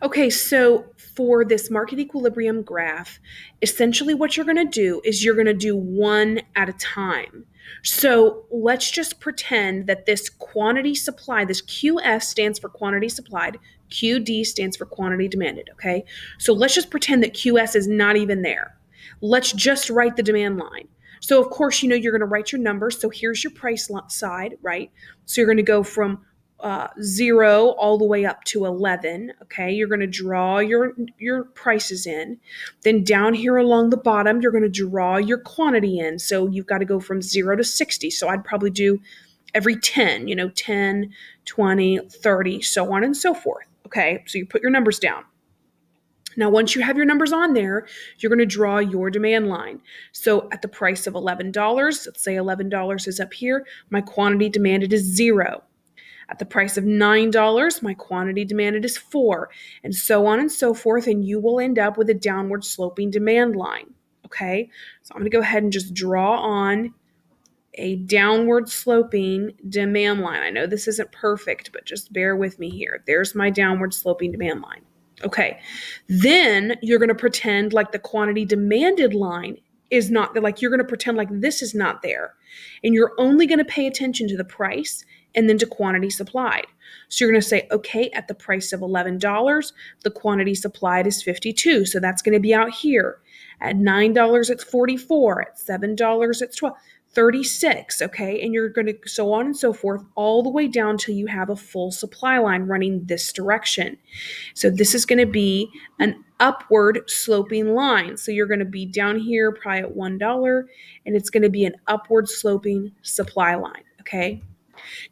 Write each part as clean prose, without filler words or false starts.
Okay, so for this market equilibrium graph, essentially what you're going to do is you're going to do one at a time. So let's just pretend that this quantity supply, this QS stands for quantity supplied, QD stands for quantity demanded, okay? So let's just pretend that QS is not even there. Let's just write the demand line. So of course, you're going to write your numbers. So here's your price side, right? So you're going to go from 0 all the way up to 11. Okay, you're going to draw your prices in. Then down here along the bottom, you're going to draw your quantity in. So you've got to go from 0 to 60. So I'd probably do every 10, 10, 20, 30, so on and so forth. Okay, so you put your numbers down. Now, once you have your numbers on there, you're going to draw your demand line. So at the price of $11, let's say $11 is up here, my quantity demanded is 0. At the price of $9, my quantity demanded is 4, and so on and so forth, and you will end up with a downward sloping demand line, okay? So I'm going to go ahead and just draw on a downward sloping demand line. I know this isn't perfect, but just bear with me here. There's my downward sloping demand line. Okay, then you're going to pretend like the quantity demanded line is not, like you're going to pretend like this is not there. And you're only going to pay attention to the price and then to quantity supplied. So you're going to say, okay, at the price of $11, the quantity supplied is 52. So that's going to be out here. At $9, it's 44. At $7, it's 12. 36, okay? And you're going to so on and so forth all the way down till you have a full supply line running this direction. So this is going to be an upward sloping line. So you're going to be down here probably at $1, and it's going to be an upward sloping supply line, okay?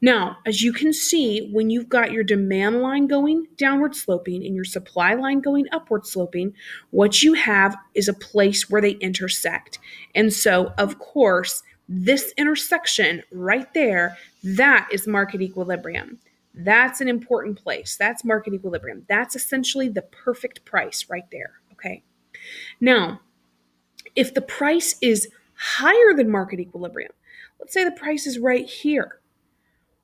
Now, as you can see, when you've got your demand line going downward sloping and your supply line going upward sloping, what you have is a place where they intersect. And so, of course, this intersection right there, that is market equilibrium. That's an important place. That's market equilibrium. That's essentially the perfect price right there, okay? Now, if the price is higher than market equilibrium, let's say the price is right here.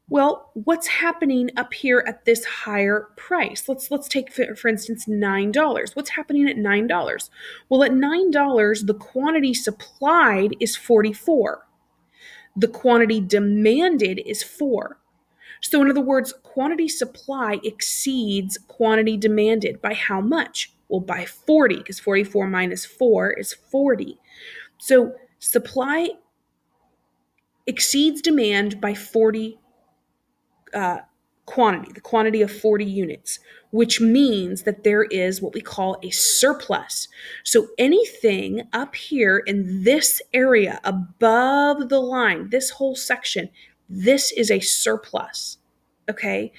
Well, what's happening up here at this higher price? Let's take, for instance, $9. What's happening at $9? Well, at $9, the quantity supplied is 44. The quantity demanded is 4. So in other words, quantity supply exceeds quantity demanded by how much? Well, by 40, because 44 minus 4 is 40. So supply exceeds demand by 40 quantity, the quantity of 40 units, which means that there is what we call a surplus. So anything up here in this area above the line, this whole section, this is a surplus, okay?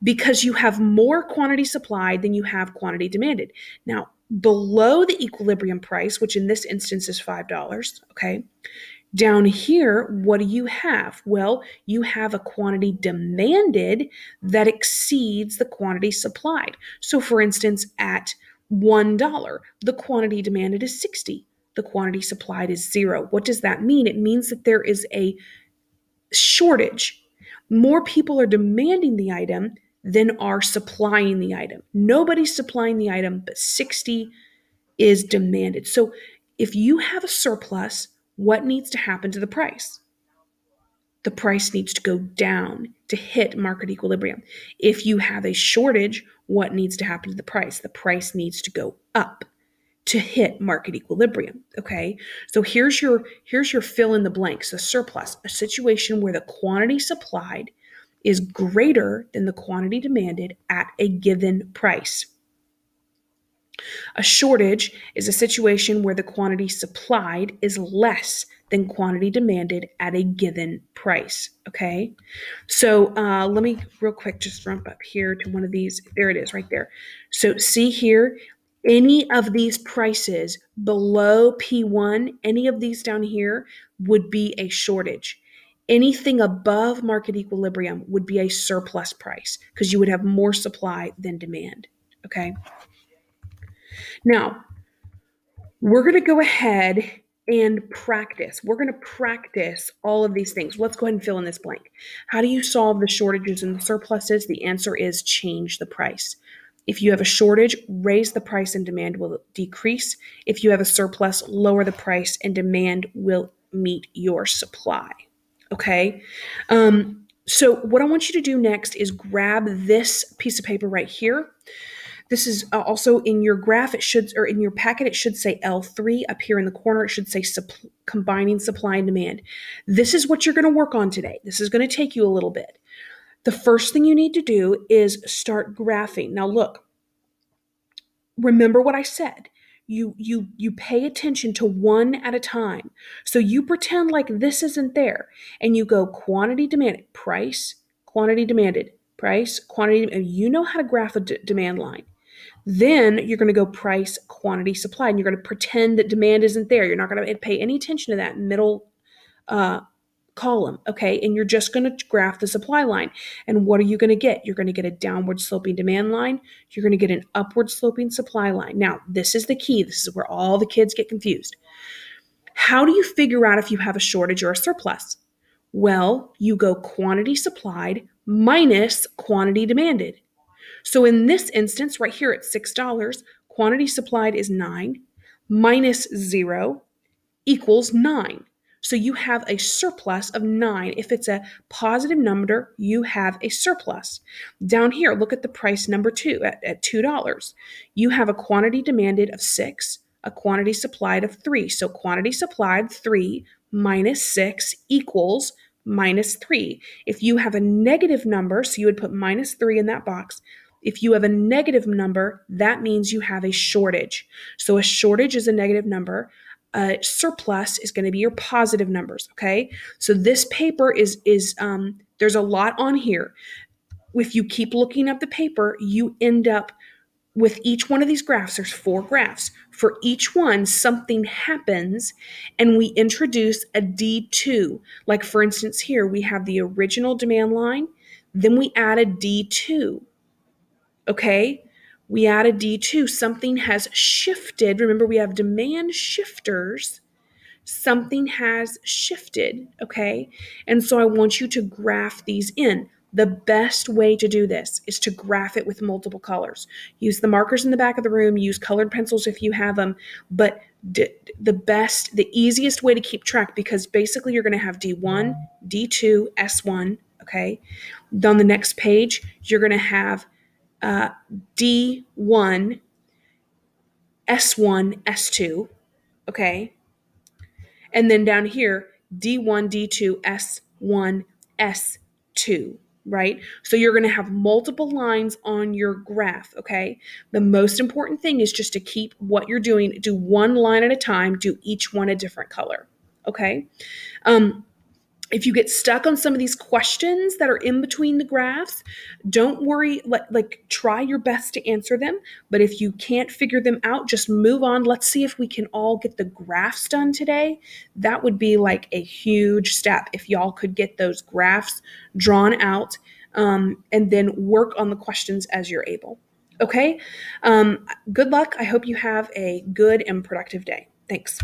Because you have more quantity supplied than you have quantity demanded. Now, below the equilibrium price, which in this instance is $5, okay? Down here, what do you have? Well, you have a quantity demanded that exceeds the quantity supplied. So for instance, at $1, the quantity demanded is 60. The quantity supplied is 0. What does that mean? It means that there is a shortage. More people are demanding the item than are supplying the item. Nobody's supplying the item, but 60 is demanded. So if you have a surplus, what needs to happen to the price? The price needs to go down to hit market equilibrium. If you have a shortage, what needs to happen to the price? The price needs to go up to hit market equilibrium, okay? So here's your fill in the blanks, the surplus, a situation where the quantity supplied is greater than the quantity demanded at a given price. A shortage is a situation where the quantity supplied is less than quantity demanded at a given price, okay? So let me real quick just jump up here to one of these. There it is right there. So see here, any of these prices below P1, any of these down here would be a shortage. Anything above market equilibrium would be a surplus price because you would have more supply than demand, okay? Now, we're going to go ahead and practice. We're going to practice all of these things. Let's go ahead and fill in this blank. How do you solve the shortages and the surpluses? The answer is change the price. If you have a shortage, raise the price and demand will decrease. If you have a surplus, lower the price and demand will meet your supply. Okay? So what I want you to do next is grab this piece of paper right here. This is also in your graph, it should, or in your packet, it should say L3. Up here in the corner, it should say combining supply and demand. This is what you're going to work on today. This is going to take you a little bit. The first thing you need to do is start graphing. Now look, remember what I said. You pay attention to one at a time. So you pretend like this isn't there, and you go quantity demanded, price, quantity demanded, price, quantity, and you know how to graph a demand line. Then you're going to go price, quantity, supply, and you're going to pretend that demand isn't there. You're not going to pay any attention to that middle column, okay? And you're just going to graph the supply line. And what are you going to get? You're going to get a downward sloping demand line. You're going to get an upward sloping supply line. Now, this is the key. This is where all the kids get confused. How do you figure out if you have a shortage or a surplus? Well, you go quantity supplied minus quantity demanded. So in this instance, right here at $6, quantity supplied is 9, minus 0 equals 9. So you have a surplus of 9. If it's a positive number, you have a surplus. Down here, look at the price number 2 at $2. You have a quantity demanded of 6, a quantity supplied of 3. So quantity supplied 3 minus 6 equals minus 3. If you have a negative number, so you would put minus 3 in that box. If you have a negative number, that means you have a shortage. So a shortage is a negative number. Surplus is going to be your positive numbers, okay? So this paper is there's a lot on here. If you keep looking up the paper, you end up with each one of these graphs. There's 4 graphs. For each one, something happens, and we introduce a D2. Like, for instance, here we have the original demand line, then we add a D2. Okay, we add a D2. Something has shifted. Remember, we have demand shifters. Something has shifted, okay? And so I want you to graph these in. The best way to do this is to graph it with multiple colors. Use the markers in the back of the room. Use colored pencils if you have them. But the easiest way to keep track, because basically you're going to have D1, D2, S1, okay? On the next page, you're going to have D1, S1, S2, okay? And then down here, D1, D2, S1, S2, right? So you're going to have multiple lines on your graph, okay? The most important thing is just to keep what you're doing, do one line at a time, do each one a different color, okay? If you get stuck on some of these questions that are in between the graphs, don't worry, like try your best to answer them. But if you can't figure them out, just move on. Let's see if we can all get the graphs done today. That would be like a huge step if y'all could get those graphs drawn out and then work on the questions as you're able. Okay? Good luck. I hope you have a good and productive day. Thanks.